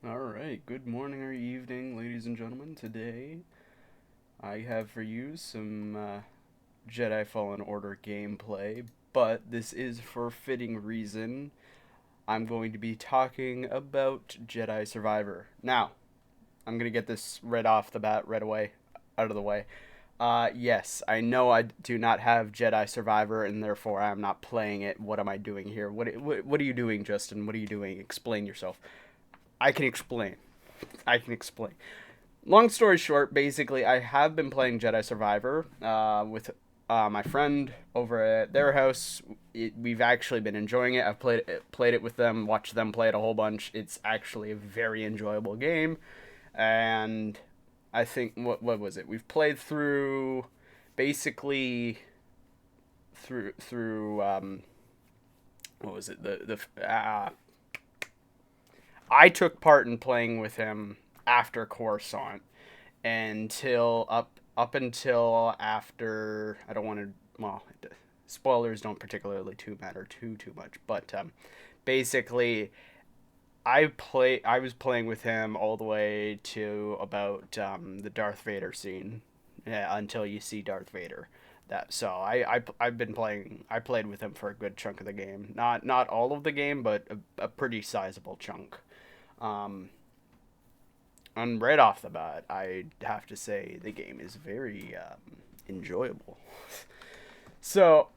Alright, good morning or evening, ladies and gentlemen. Today, I have for you some Jedi Fallen Order gameplay, but this is for fitting reason. I'm going to be talking about Jedi Survivor. Now, I'm going to get this right off the bat, right away, out of the way. Yes, I know I do not have Jedi Survivor, and therefore I am not playing it. What am I doing here? What are you doing, Justin? What are you doing? Explain yourself. I can explain. I can explain. Long story short, basically, I have been playing Jedi Survivor with my friend over at their house. We've actually been enjoying it. I've played it with them, watched them play it a whole bunch. It's actually a very enjoyable game, and I think what was it? We've played through basically through what was it? The I took part in playing with him after Coruscant until up until after I don't want to well spoilers don't particularly too matter too much, but basically I was playing with him all the way to about the Darth Vader scene, yeah, until you see Darth Vader. I've been playing. I played with him for a good chunk of the game. Not all of the game, but a pretty sizable chunk. Um, and right off the bat, I have to say the game is very enjoyable. So,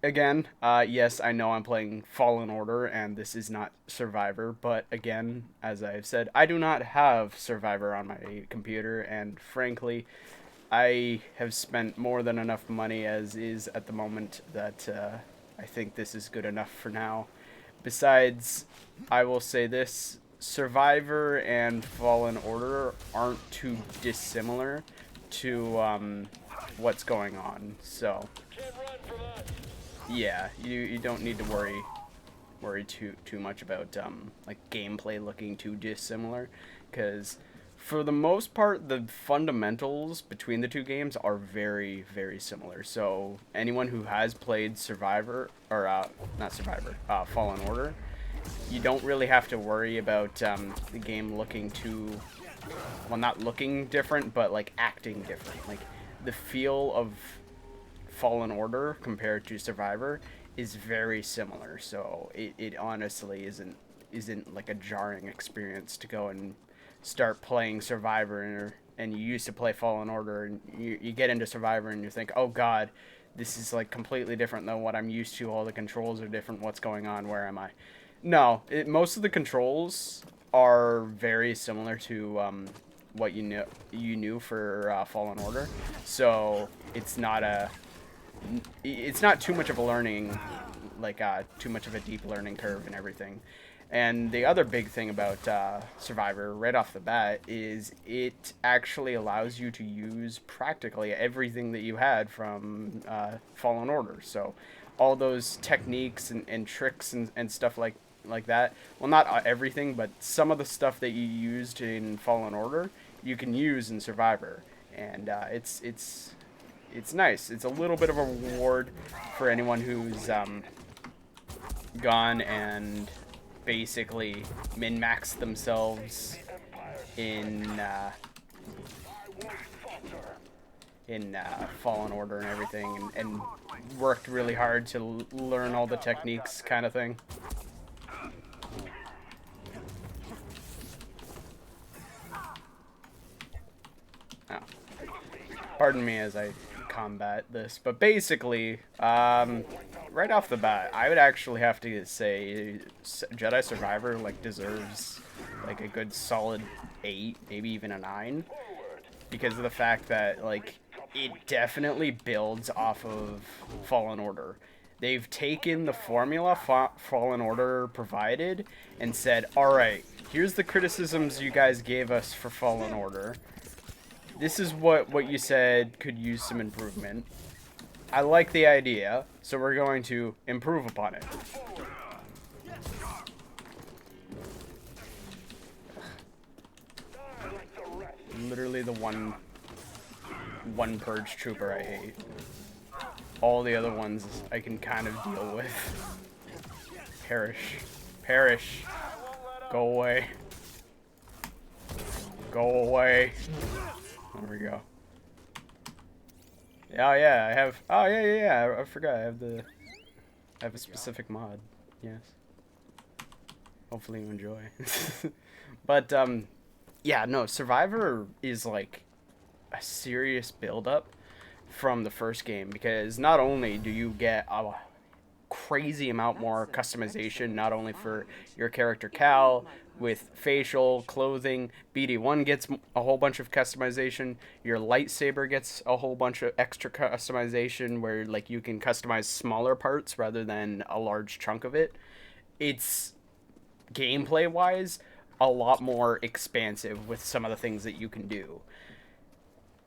again, yes, I know I'm playing Fallen Order, and this is not Survivor, but again, as I've said, I do not have Survivor on my computer, and frankly, I have spent more than enough money as is at the moment that I think this is good enough for now. Besides, I will say this: Survivor and Fallen Order aren't too dissimilar to what's going on. So yeah, you don't need to worry too much about like gameplay looking too dissimilar, because for the most part the fundamentals between the two games are very similar. So anyone who has played Survivor or not Survivor, Fallen Order, you don't really have to worry about the game looking too well, not looking different, but like acting different. Like the feel of Fallen Order compared to Survivor is very similar. So it honestly isn't like a jarring experience to go and start playing Survivor, and you used to play Fallen Order, and you get into Survivor and you think, oh god, this is like completely different than what I'm used to. All the controls are different. What's going on? Where am I? No, most of the controls are very similar to what you knew for Fallen Order. So it's not too much of a learning, like too much of a deep learning curve and everything. And the other big thing about Survivor, right off the bat, is it actually allows you to use practically everything that you had from Fallen Order. So all those techniques and tricks and stuff like that. Well, not everything, but some of the stuff that you used in Fallen Order, you can use in Survivor, and it's nice. It's a little bit of a reward for anyone who's gone and basically min-maxed themselves in Fallen Order and everything, and worked really hard to learn all the techniques, kind of thing. Oh, pardon me as I combat this, but basically, right off the bat, I would actually have to say Jedi Survivor like deserves like a good solid 8, maybe even a 9, because of the fact that like it definitely builds off of Fallen Order. They've taken the formula Fallen Order provided and said, "All right, here's the criticisms you guys gave us for Fallen Order. This is what you said could use some improvement. I like the idea, so we're going to improve upon it." Literally the one purge trooper I hate. All the other ones I can kind of deal with. Perish. Perish. Go away. Go away. There we go. Oh yeah, I have. Oh yeah. I forgot. I have a specific mod. Yes. Hopefully you enjoy. But yeah, no. Survivor is like a serious build up from the first game because not only do you get a crazy amount more customization, not only for your character Cal with facial clothing, BD1 gets a whole bunch of customization, your lightsaber gets a whole bunch of extra customization where like you can customize smaller parts rather than a large chunk of it. It's gameplay wise a lot more expansive with some of the things that you can do,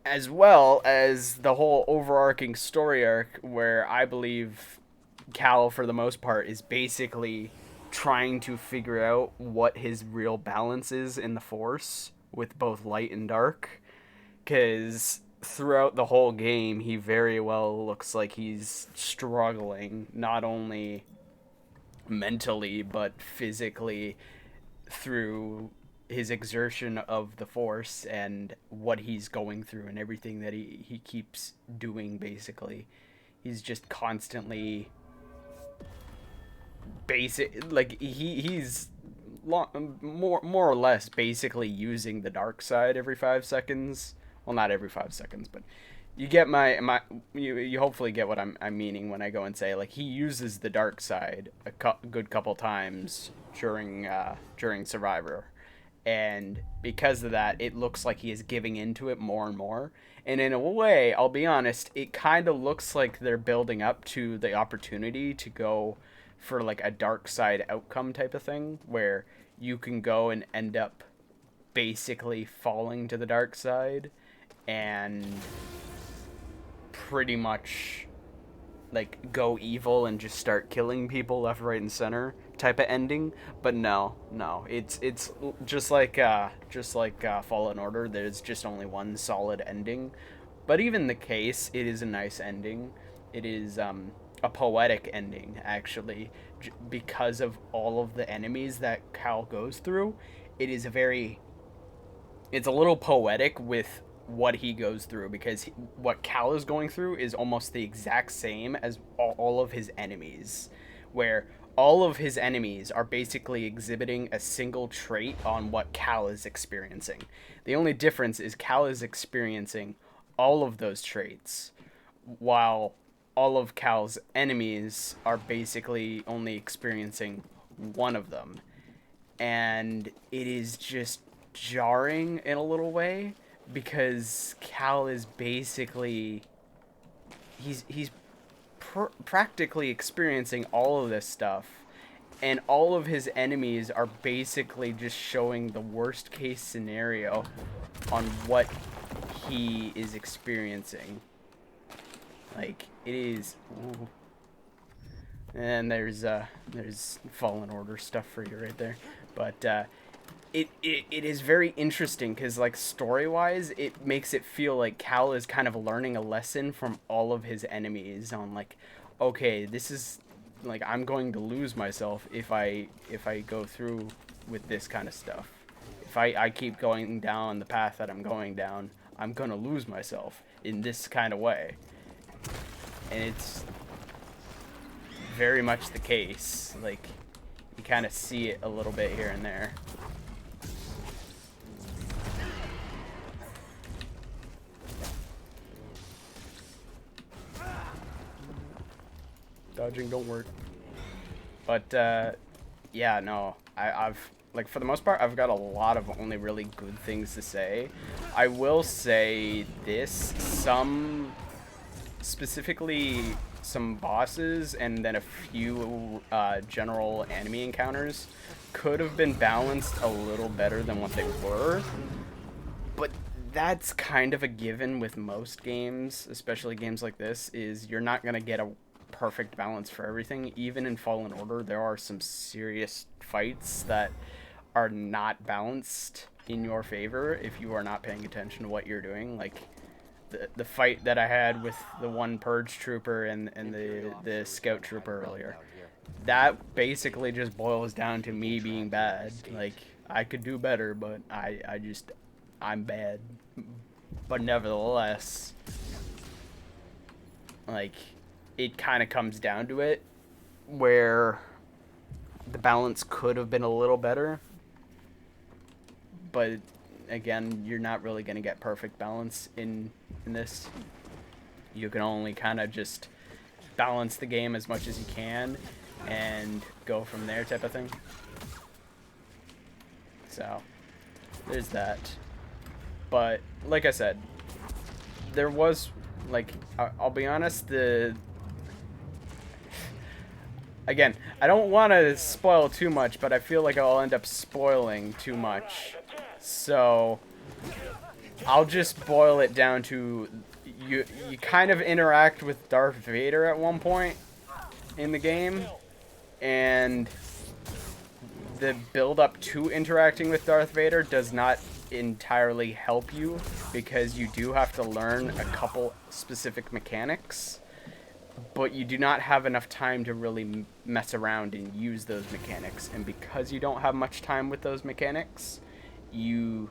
as well as the whole overarching story arc where I believe Cal, for the most part, is basically trying to figure out what his real balance is in the Force with both light and dark. Because throughout the whole game, he very well looks like he's struggling, not only mentally, but physically through his exertion of the Force and what he's going through and everything that he keeps doing, basically. He's just constantly basic, like he's more or less basically using the dark side every 5 seconds. Well, not every 5 seconds, but you get you hopefully get what I'm meaning when I go and say like he uses the dark side a good couple times during Survivor, and because of that, it looks like he is giving into it more and more. And in a way, I'll be honest, it kind of looks like they're building up to the opportunity to go for like a dark side outcome type of thing, where you can go and end up basically falling to the dark side and pretty much like go evil and just start killing people left, right, and center type of ending. But no, it's just like Fallen Order. There's just only one solid ending. But even the case, it is a nice ending. It is a poetic ending actually, because of all of the enemies that Cal goes through. It is a very it's a little poetic with what he goes through because what Cal is going through is almost the exact same as all of his enemies, where all of his enemies are basically exhibiting a single trait on what Cal is experiencing. The only difference is Cal is experiencing all of those traits, while all of Cal's enemies are basically only experiencing one of them. And it is just jarring in a little way because Cal is basically he's practically experiencing all of this stuff, and all of his enemies are basically just showing the worst case scenario on what he is experiencing. Like it is. Ooh. And there's Fallen Order stuff for you right there, but it is very interesting because like story wise it makes it feel like Cal is kind of learning a lesson from all of his enemies on like, okay, this is like I'm going to lose myself if I go through with this kind of stuff. If I keep going down the path that I'm going down, I'm gonna lose myself in this kind of way. And it's very much the case. Like you kind of see it a little bit here and there. Dodging don't work. But yeah, no, I've like for the most part I've got a lot of only really good things to say. I will say this, some specifically some bosses and then a few general enemy encounters could have been balanced a little better than what they were. But that's kind of a given with most games, especially games like this, is you're not going to get a perfect balance for everything. Even in Fallen Order, there are some serious fights that are not balanced in your favor if you are not paying attention to what you're doing. Like the fight that I had with the one Purge Trooper and the Scout Trooper earlier. That basically just boils down to me being bad. Like, I could do better, but I just I'm bad. But nevertheless, like, it kind of comes down to it where the balance could have been a little better. But again, you're not really going to get perfect balance in this. You can only kind of just balance the game as much as you can and go from there type of thing. So, there's that. But, like I said, there was, like, I'll be honest, again, I don't want to spoil too much, but I feel like I'll end up spoiling too much. So, I'll just boil it down to, you kind of interact with Darth Vader at one point in the game, and the build up to interacting with Darth Vader does not entirely help you, because you do have to learn a couple specific mechanics, but you do not have enough time to really mess around and use those mechanics. And because you don't have much time with those mechanics, you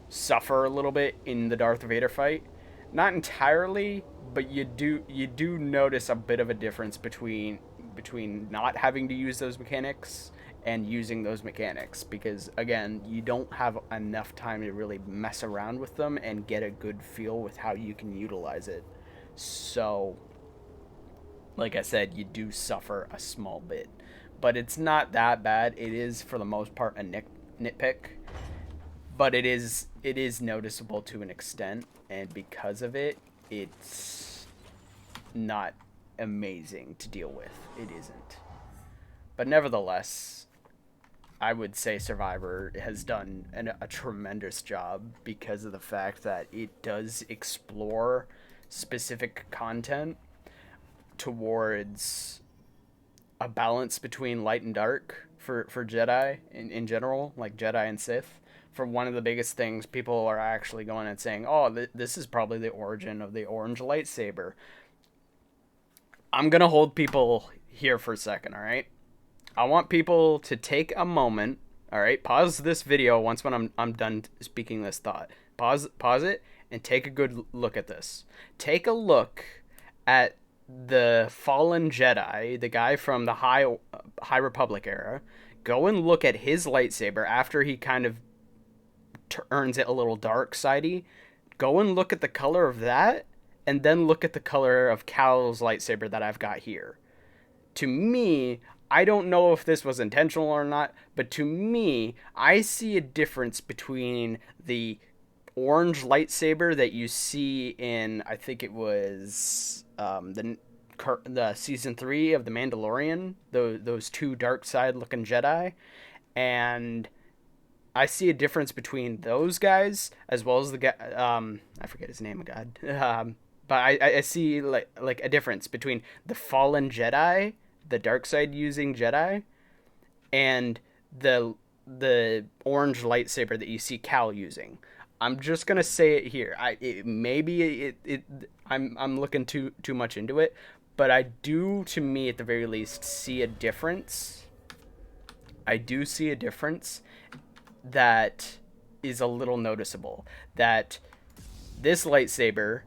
suffer a little bit in the Darth Vader fight. Not entirely, but you do notice a bit of a difference between not having to use those mechanics and using those mechanics, because again, you don't have enough time to really mess around with them and get a good feel with how you can utilize it. So, like I said, you do suffer a small bit, but it's not that bad. It is, for the most part, a nitpick, but it is noticeable to an extent, and because of it, it's not amazing to deal with. It isn't. But nevertheless, I would say Survivor has done a tremendous job, because of the fact that it does explore specific content towards a balance between light and dark for Jedi in general, like Jedi and Sith. For one of the biggest things, people are actually going and saying, oh, this is probably the origin of the orange lightsaber. I'm going to hold people here for a second, all right? I want people to take a moment, all right? Pause this video once when I'm done speaking this thought. Pause it and take a good look at this. Take a look at the fallen Jedi, the guy from the High Republic era. Go and look at his lightsaber after he kind of turns it a little dark sidey. Go and look at the color of that, and then look at the color of Cal's lightsaber that I've got here. To me, I don't know if this was intentional or not, but to me, I see a difference between the orange lightsaber that you see in, I think it was the season 3 of The Mandalorian, those two dark side looking Jedi, and I see a difference between those guys as well as the guy, I forget his name, God, but I see like a difference between the fallen Jedi, the dark side using Jedi, and the orange lightsaber that you see Cal using. I'm just gonna say it here. I'm looking too much into it, but I do, to me at the very least, see a difference. I do see a difference that is a little noticeable. That this lightsaber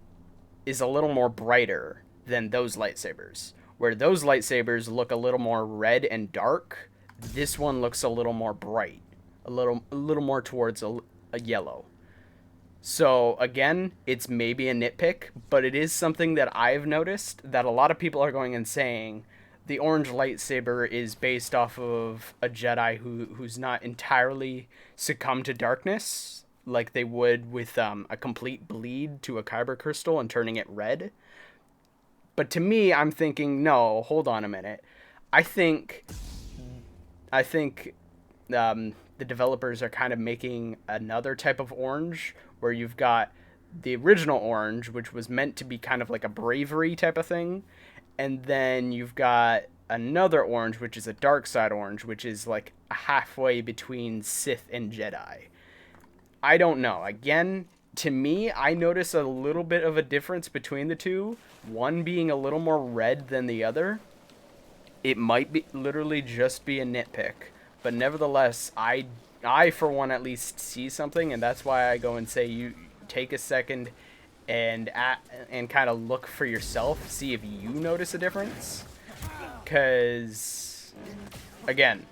is a little more brighter than those lightsabers. Where those lightsabers look a little more red and dark, this one looks a little more bright, a little more towards a yellow. So again, it's maybe a nitpick, but it is something that I've noticed that a lot of people are going and saying the orange lightsaber is based off of a Jedi who's not entirely succumbed to darkness, like they would with a complete bleed to a kyber crystal and turning it red. But to me, I'm thinking, no, hold on a minute. I think the developers are kind of making another type of orange, where you've got the original orange, which was meant to be kind of like a bravery type of thing, and then you've got another orange, which is a dark side orange, which is like halfway between Sith and Jedi. I don't know. Again, to me, I notice a little bit of a difference between the two, one being a little more red than the other. It might be literally just be a nitpick, but nevertheless, I I for one at least see something, and that's why I go and say you take a second and kind of look for yourself, see if you notice a difference. Because again,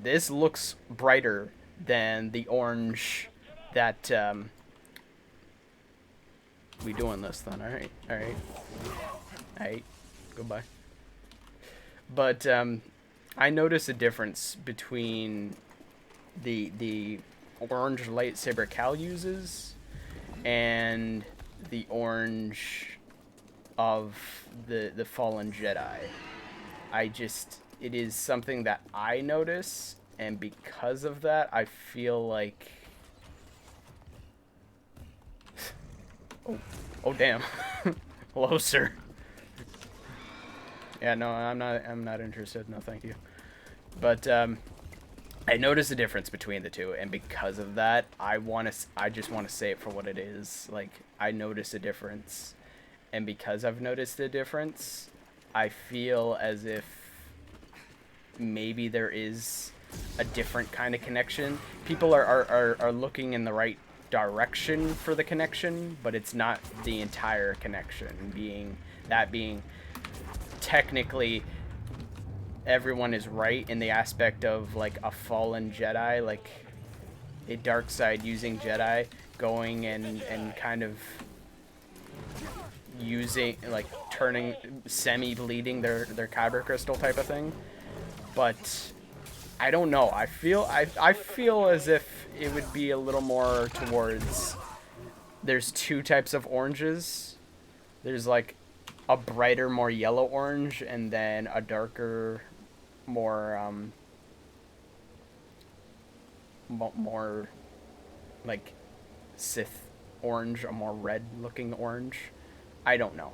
this looks brighter than the orange that we doing this then. All right, goodbye. But I notice a difference between the orange lightsaber Cal uses and the orange of the fallen Jedi. It is something that I notice, and because of that, I feel like oh damn. Hello, sir. Yeah, no, I'm not interested. No, thank you. But I notice a difference between the two, and because of that, I just want to say it for what it is. Like, I notice a difference, and because I've noticed a difference, I feel as if maybe there is a different kind of connection. People are looking in the right direction for the connection, but it's not the entire connection. Being technically everyone is right in the aspect of like a fallen Jedi, like a dark side using Jedi going and kind of using, like, turning, semi-bleeding their kyber crystal type of thing. But I don't know. I feel as if it would be a little more towards, there's two types of oranges. There's like a brighter, more yellow orange, and then a darker, more more like Sith orange, a more red looking orange. I don't know.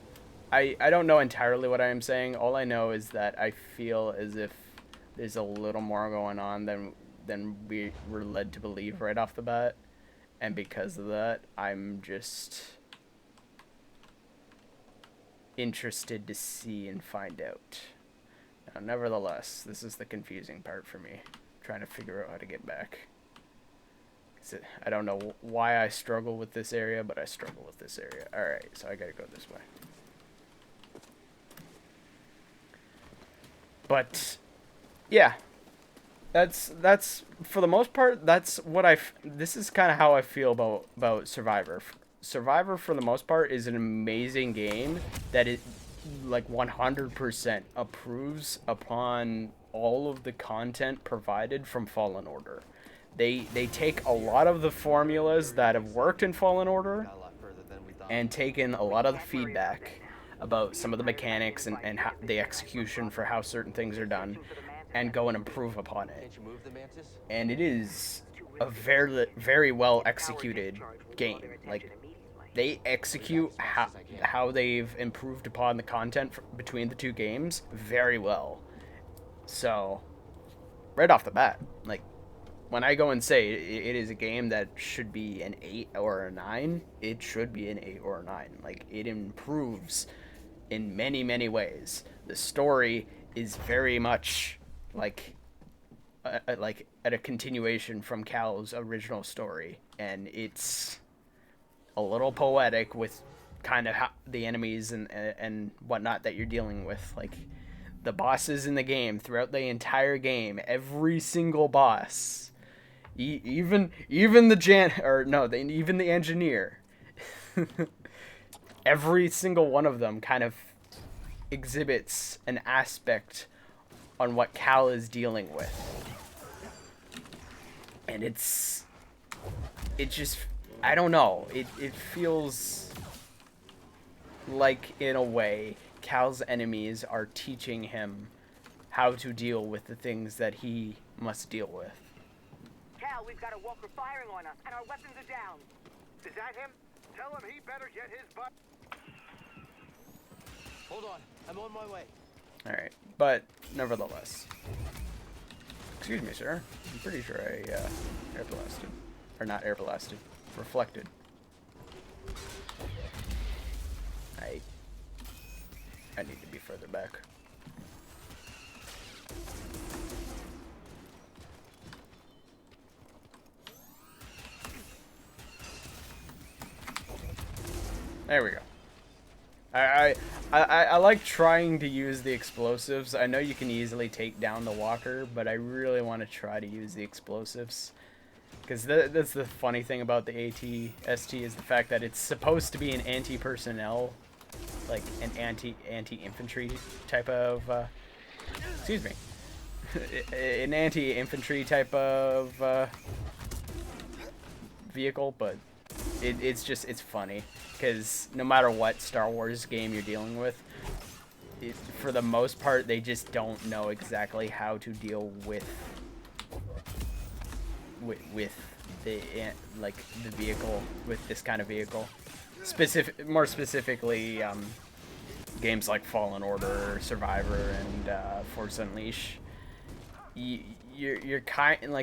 I don't know entirely what I am saying. All I know is that I feel as if there's a little more going on than we were led to believe right off the bat. And because of that, I'm just interested to see and find out. Now, nevertheless, this is the confusing part for me, trying to figure out how to get back. I don't know why I struggle with this area, but I struggle with this area. Alright, so I gotta go this way. But yeah, that's for the most part, that's what this is kind of how I feel about Survivor. Survivor, for the most part, is an amazing game that it, like, 100% approves upon all of the content provided from Fallen Order. They take a lot of the formulas that have worked in Fallen Order and taken a lot of the feedback about some of the mechanics and how, the execution for how certain things are done, and go and improve upon it. And it is a very, very well executed game. Like, they execute how they've improved upon the content between the two games very well. So, right off the bat, like, when I go and say it is a game that should be an 8 or a 9, it should be an 8 or a 9. Like, it improves in many, many ways. The story is very much like at a continuation from Cal's original story, and it's a little poetic with kind of how the enemies and whatnot that you're dealing with. Like, the bosses in the game, throughout the entire game, every single boss, even the engineer, every single one of them kind of exhibits an aspect on what Cal is dealing with. And it just, I don't know, it feels like, in a way, Cal's enemies are teaching him how to deal with the things that he must deal with. Cal, we've got a walker firing on us, and our weapons are down. Is that him? Tell him he better get his butt. Hold on, I'm on my way. Alright, but nevertheless. Excuse me, sir. I'm pretty sure I air blasted. Or not air blasted. Reflected. I need to be further back. There we go. I like trying to use the explosives. I know you can easily take down the walker, but I really want to try to use the explosives. Because that's the funny thing about the AT-ST is the fact that it's supposed to be an anti-personnel, like an anti-infantry type of, excuse me, an anti-infantry type of vehicle, but it's funny. Because no matter what Star Wars game you're dealing with, for the most part, they just don't know exactly how to deal with the vehicle, with this kind of vehicle. More specifically, games like Fallen Order, Survivor, and Force Unleashed. You're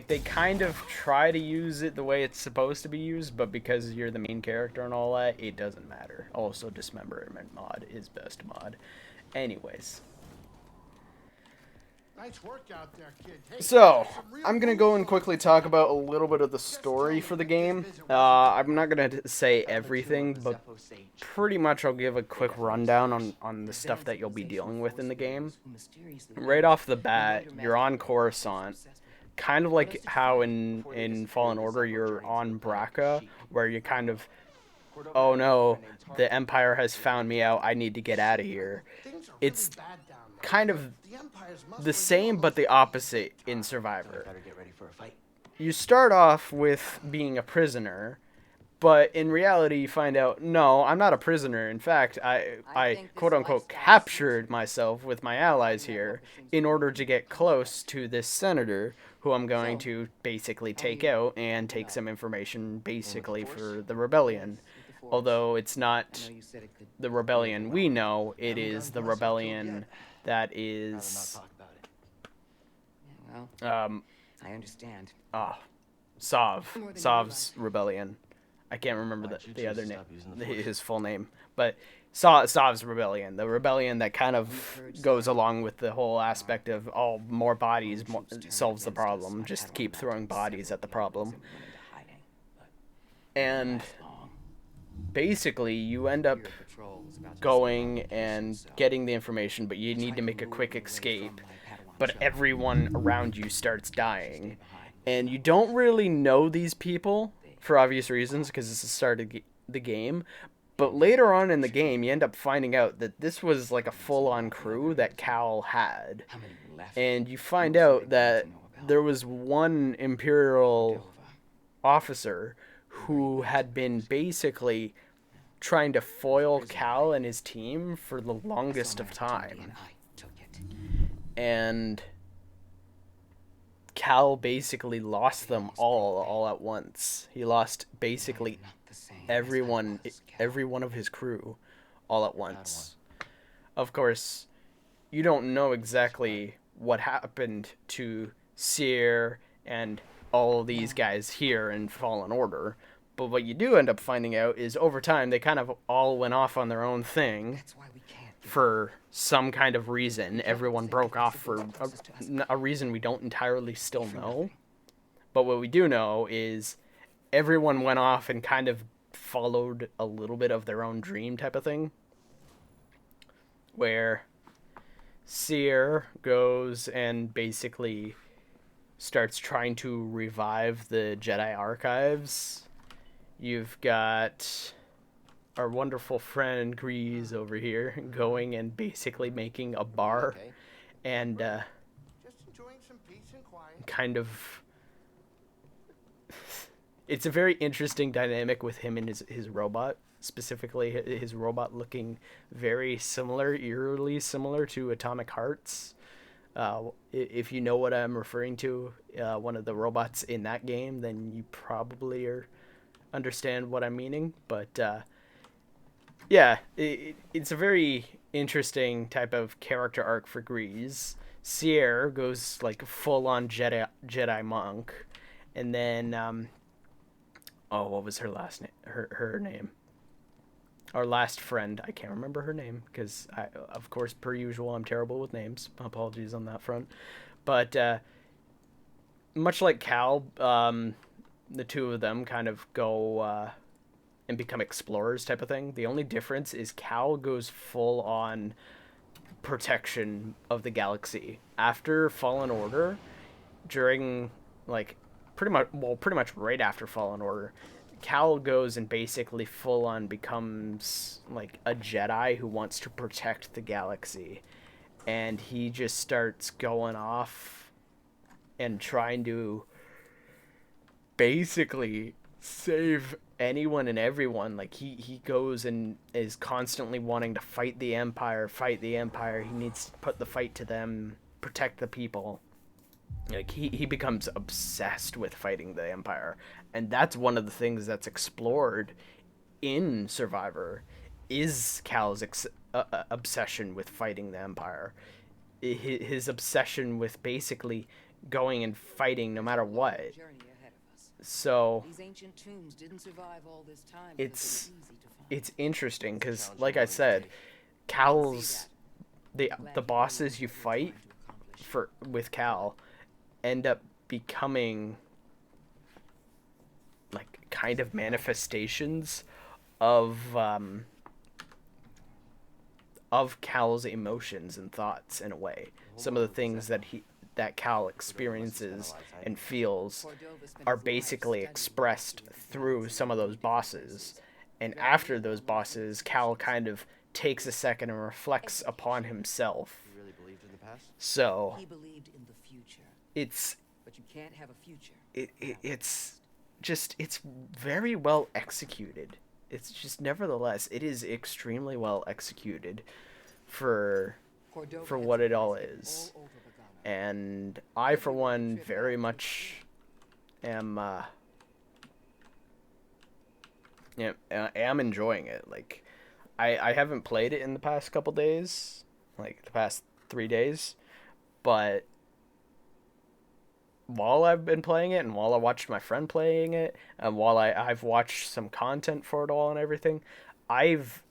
they kind of try to use it the way it's supposed to be used, but because you're the main character and all that, it doesn't matter. Also, Dismemberment mod is best mod. Anyways. Nice work out there, kid. Hey, So, some real I'm going to go and quickly talk about a little bit of the story for the game. I'm not going to say everything, but pretty much I'll give a quick rundown on the stuff that you'll be dealing with in the game. Right off the bat, you're on Coruscant, kind of like how in Fallen Order you're on Braca, where you kind of, oh no, the Empire has found me out, I need to get out of here. It's kind of the same but the opposite in Survivor. You start off with being a prisoner, but in reality you find out, no, I'm not a prisoner. In fact, I quote-unquote captured myself with my allies here in order to get close to this senator who I'm going to basically take out and take some information basically for the rebellion. Although it's not the rebellion we know, it is the rebellion that is I understand. Sov's rebellion. I can't remember the other name, his full name, but Sov's rebellion, the rebellion that kind of goes along with the whole aspect of more bodies solves the problem. Just keep throwing bodies at the problem, and basically you end up going and getting the information, but you need to make a quick escape. But everyone around you starts dying, and you don't really know these people for obvious reasons because it's the start of the game. But later on in the game, you end up finding out that this was like a full-on crew that Cal had, and you find out that there was one Imperial officer who had been basically trying to foil Cal and his team for the longest of time. And Cal basically lost them all at once. He lost basically every one of his crew all at once. Of course, you don't know exactly what happened to Seer and all these guys here in Fallen Order, but what you do end up finding out is over time they kind of all went off on their own thing. For some kind of reason, everyone broke off for a reason we don't entirely still know. But what we do know is everyone went off and kind of followed a little bit of their own dream type of thing. Where Seer goes and basically starts trying to revive the Jedi archives. You've got our wonderful friend Grease over here going and basically making a bar and Just enjoying some peace and quiet. kind of it's a very interesting dynamic with him and his robot, specifically his robot looking very similar, eerily similar to Atomic Hearts. If you know what I'm referring to, one of the robots in that game, then you probably understand what I'm meaning, but yeah, it's a very interesting type of character arc for Grease. Sierra goes like full-on Jedi monk, and then what was her last name? Her name. Our last friend, I can't remember her name because of course, per usual, I'm terrible with names. Apologies on that front, but much like Cal, the two of them kind of go and become explorers type of thing. The only difference is Cal goes full on protection of the galaxy. After Fallen Order, during like pretty much right after Fallen Order, Cal goes and basically full on becomes like a Jedi who wants to protect the galaxy. And he just starts going off and trying to basically save anyone and everyone. Like he goes and is constantly wanting to fight the Empire. He needs to put the fight to them, protect the people. Like he becomes obsessed with fighting the Empire, and that's one of the things that's explored in Survivor is Cal's obsession with fighting the Empire. His obsession with basically going and fighting no matter what. So These ancient tombs didn't survive all this time it's because they were easy to find. it's interesting because, like I said, Cal's the bosses you fight for with Cal end up becoming like kind of manifestations of Cal's emotions and thoughts in a way. Some of the things that Cal experiences and feels are basically expressed through some of those bosses. And after those bosses, Cal kind of takes a second and reflects upon himself. You really believed in the past? So He believed in the future, it's but you can't have a future. it's very well executed. It's just nevertheless it is extremely well executed for what it all is. And I for one very much am am enjoying it. Like I haven't played it in the past couple days, like the past 3 days, but while I've been playing it and while I watched my friend playing it and while I've watched some content for it all and everything, I've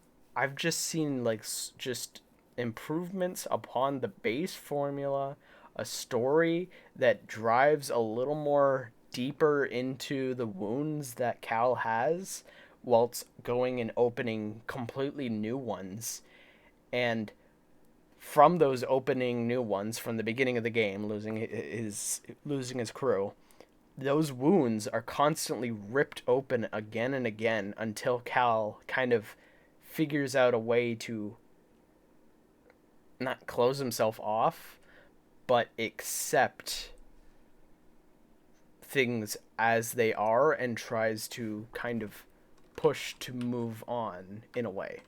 just seen like just improvements upon the base formula, a story that drives a little more deeper into the wounds that Cal has whilst going and opening completely new ones. And from those opening new ones from the beginning of the game, losing his crew, those wounds are constantly ripped open again and again until Cal kind of figures out a way to not close himself off, but accept things as they are and tries to kind of push to move on in a way.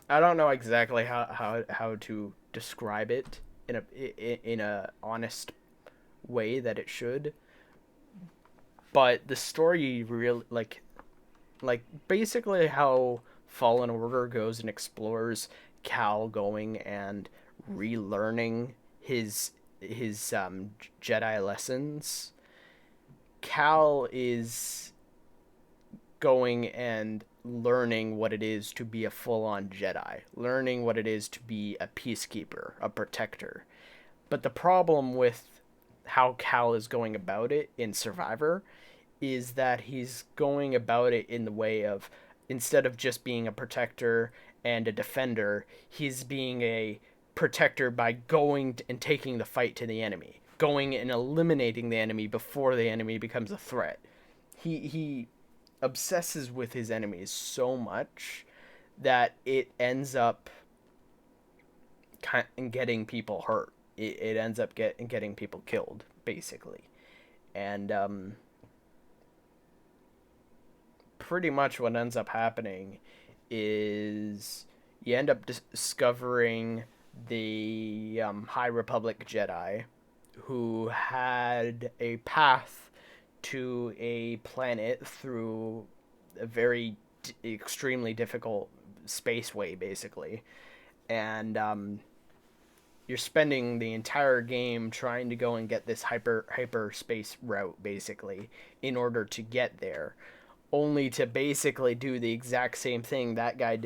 I don't know exactly how to describe it in a honest way that it should, but the story really like basically how Fallen Order goes and explores Cal going and relearning his Jedi lessons. Cal is going and learning what it is to be a full-on Jedi, learning what it is to be a peacekeeper, a protector. But the problem with how Cal is going about it in Survivor is that he's going about it in the way of, instead of just being a protector and a defender, he's being a protector by going and taking the fight to the enemy, going and eliminating the enemy before the enemy becomes a threat. He obsesses with his enemies so much that it ends up getting people hurt. It ends up getting people killed, basically. And pretty much what ends up happening is you end up discovering the High Republic Jedi who had a path to a planet through a very extremely difficult spaceway, basically. And you're spending the entire game trying to go and get this hyperspace route, basically, in order to get there, only to basically do the exact same thing that guy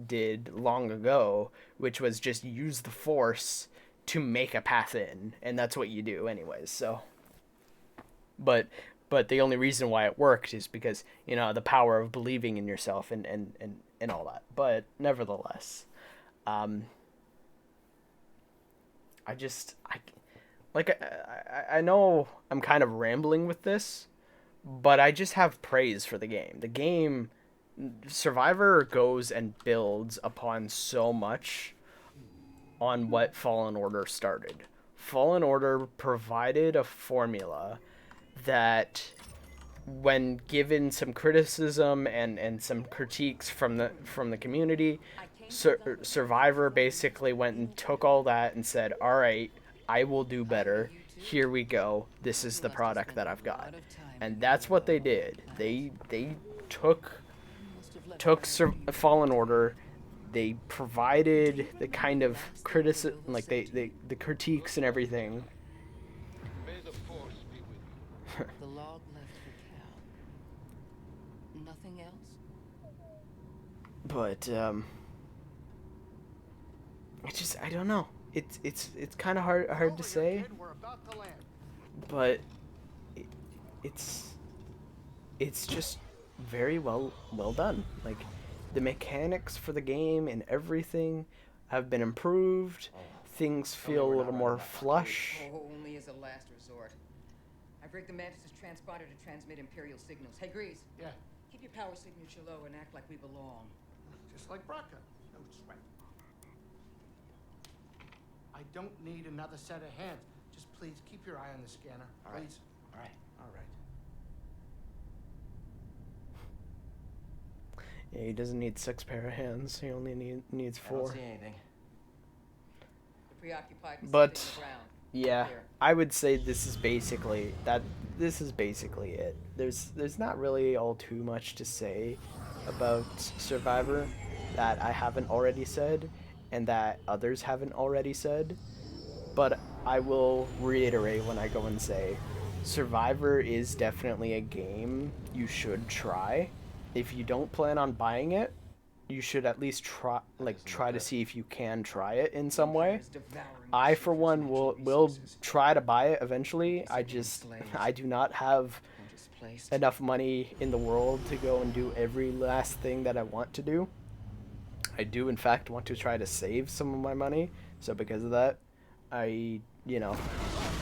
did long ago, which was just use the Force to make a path in, and that's what you do anyways. So, but But the only reason why it worked is because, you know, the power of believing in yourself and all that. But nevertheless, I just I know I'm kind of rambling with this, but I just have praise for the game. The game Survivor goes and builds upon so much on what Fallen Order started. Fallen Order provided a formula that, when given some criticism and some critiques from the community, Survivor basically went and took all that and said, all right, I will do better. Here we go. This is the product that I've got. And that's what they did. They took Fallen Order. They provided the kind of criticism, like the critiques and everything. May the force be with you. The log left for Cal. Nothing else? But I don't know. It's kind of hard to say, We're about to land. but it's just very well done. Like, the mechanics for the game and everything have been improved. Things feel a little more flush. Oh, only as a last resort. I've rigged the Mantis' transponder to transmit Imperial signals. Hey, Grease, Yeah, keep your power signature low and act like we belong. just like Braca. No sweat. I don't need another set of hands. Just please keep your eye on the scanner. All right. Please. All right. All right. Yeah, he doesn't need 6 pair of hands. He only needs I don't 4. see anything. You're preoccupied with But something on the ground. yeah, Clear. I would say this is basically it. There's not really all too much to say about Survivor that I haven't already said and that others haven't already said. But I will reiterate when I go and say Survivor is definitely a game you should try. If you don't plan on buying it, you should at least try to see if you can try it in some way. I, for one, will try to buy it eventually. I do not have enough money in the world to go and do every last thing that I want to do. I do, in fact, want to try to save some of my money. So because of that, I,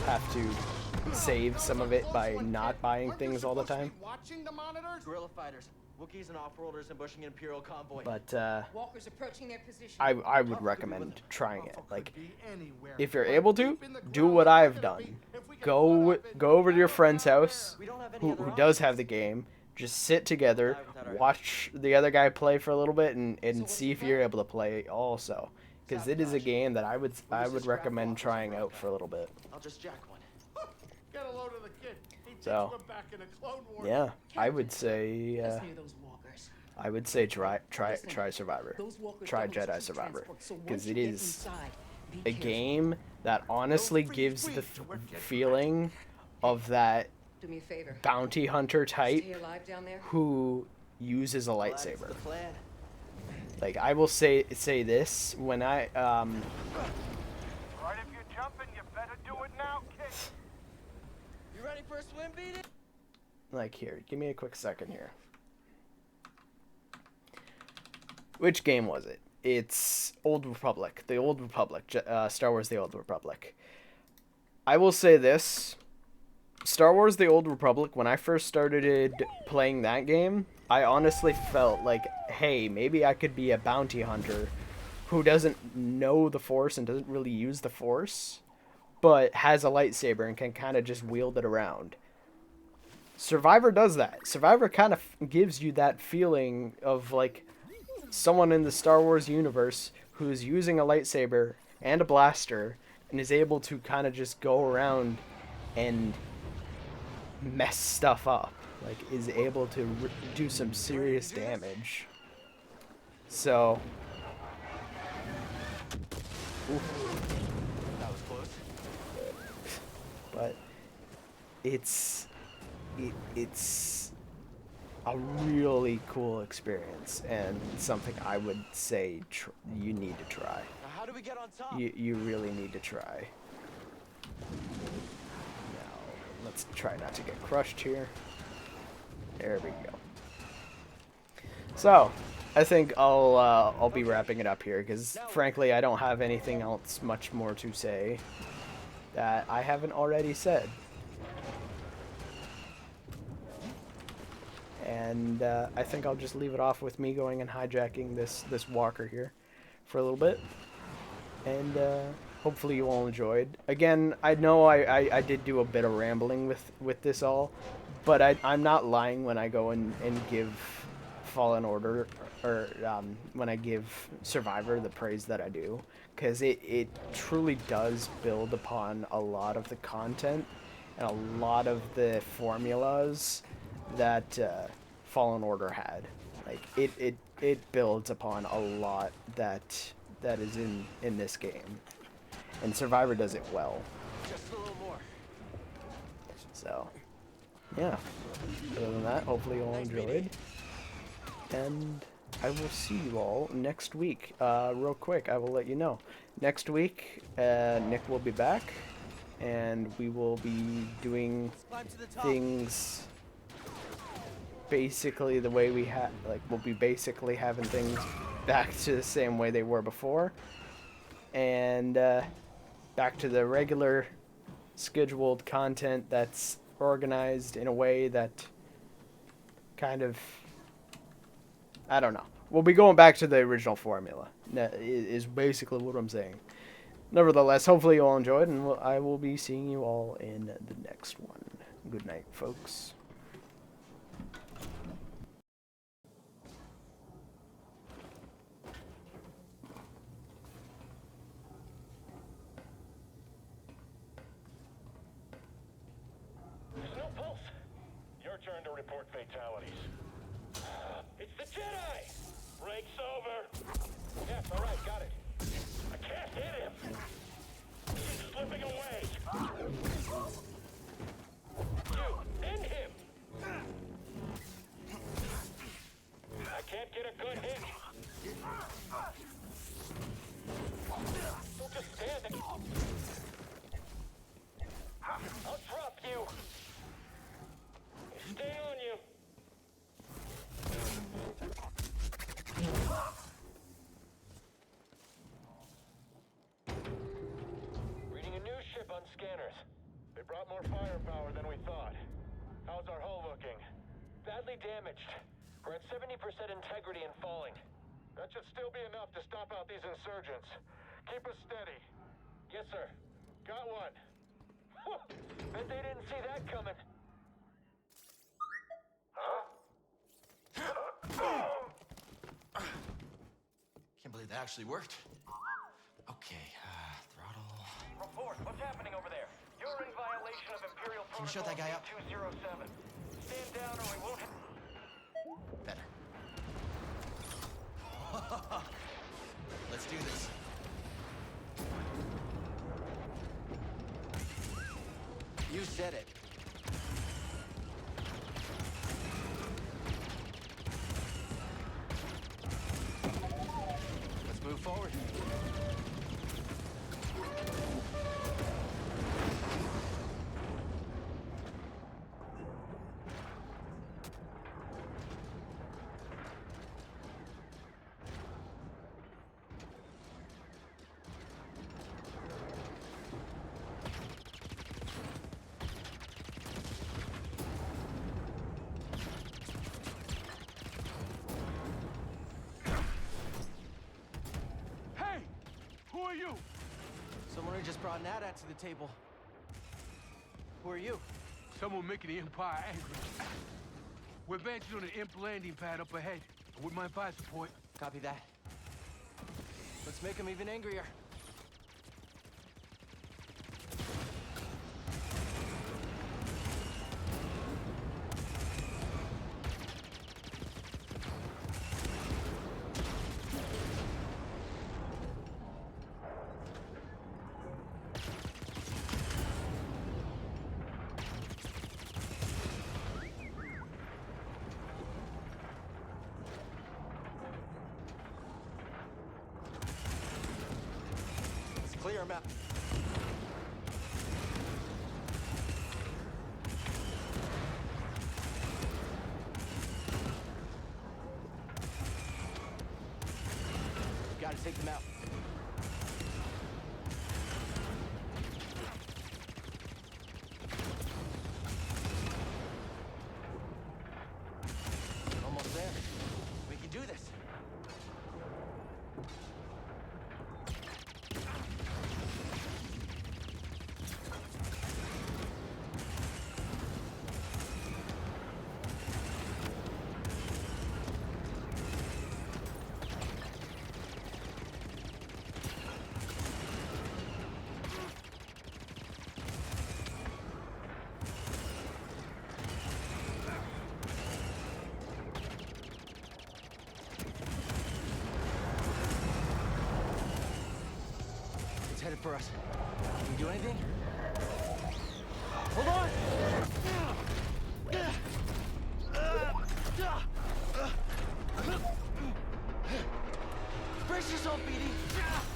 have to save some of it by not buying things all the time. Watching the monitors? Guerrilla fighters, Wookiees and off-worlders ambushing an Imperial convoy. But Walkers approaching their position. I would recommend trying it. Like, Be anywhere. if you're able to, do what I've done. Go over to your friend's house, We don't have any who other does options. have the game. Just sit together, watch the other guy play for a little bit, and see if you're able to play also. Because it is a game that I would recommend trying out for a little bit. I'll just jack one. Get a load of the kid. He takes So, them back in a Clone Wars. yeah, I would say Listen to those walkers. try Survivor, Those walkers try don't just Jedi keep Survivor, transport, so once because you it get is inside, be a careful. game that honestly gives the feeling of that Do me a favor. bounty hunter type Stay alive down there. who uses a Well, that's lightsaber. the plan. Like, I will say this when I Right, if you're jumping, you better do it now, kid. You ready for a swim, Beat It? like, here, give me a quick second here. Which game was it? It's Old Republic, the Old Republic, Star Wars: The Old Republic. I will say this: Star Wars: The Old Republic. When I first started playing that game, I honestly felt like, hey, maybe I could be a bounty hunter who doesn't know the Force and doesn't really use the Force, but has a lightsaber and can kind of just wield it around. Survivor does that. Survivor kind of gives you that feeling of like someone in the Star Wars universe who's using a lightsaber and a blaster and is able to kind of just go around and mess stuff up. Like, is able to do some serious damage. So, That was close. but it's a really cool experience and something I would say you need to try. Now, how do we get on top? You really need to try. Now, Let's try not to get crushed here. There we go. So, I think I'll be wrapping it up here because, frankly, I don't have anything else much more to say that I haven't already said. And I think I'll just leave it off with me going and hijacking this walker here for a little bit. And hopefully you all enjoyed. Again, I know I did do a bit of rambling with this all, but I'm not lying when I go and give Fallen Order, or when I give Survivor the praise that I do, because it truly does build upon a lot of the content and a lot of the formulas that Fallen Order had. Like it builds upon a lot that is in this game, and Survivor does it well. Just a little more. So yeah, other than that, hopefully you all enjoyed. And I will see you all next week. Real quick, I will let you know. Next week, Nick will be back, and we will be doing things basically the way we had. Like, we'll be basically having things back to the same way they were before, and back to the regular scheduled content that's organized in a way that kind of, I don't know. We'll be going back to the original formula. That is basically what I'm saying. Nevertheless, hopefully you all enjoyed, and I will be seeing you all in the next one. Good night, folks. There's no pulse. Your turn to report fatalities. It's the Jedi! Break's over. Yes, all right, got it. I can't hit him. He's slipping away. You, end him. I can't get a good hit. Don't just stand there. I'll drop you. Stay on you. Reading a news ship on scanners. They brought more firepower than we thought. How's our hull looking? Badly damaged. We're at 70% integrity and falling. That should still be enough to stop out these insurgents. Keep us steady. Yes, sir. Got one. Whew. Bet they didn't see that coming. Can't believe that actually worked. Okay, throttle. Report. What's happening over there? You're in violation of Imperial Can you shut that guy up? 207. Stand down or we won't. Better. Let's do this. You said it. Let's move forward. Who are you? Someone who just brought Nada to the table. Who are you? Someone making the Empire angry. We're advancing on an imp landing pad up ahead. I wouldn't mind fire support. Copy that. Let's make them even angrier. Clear him out. to take them out. Almost there. We can do this. It's headed for us. Can we do anything? Hold on! Brace yourself, BD!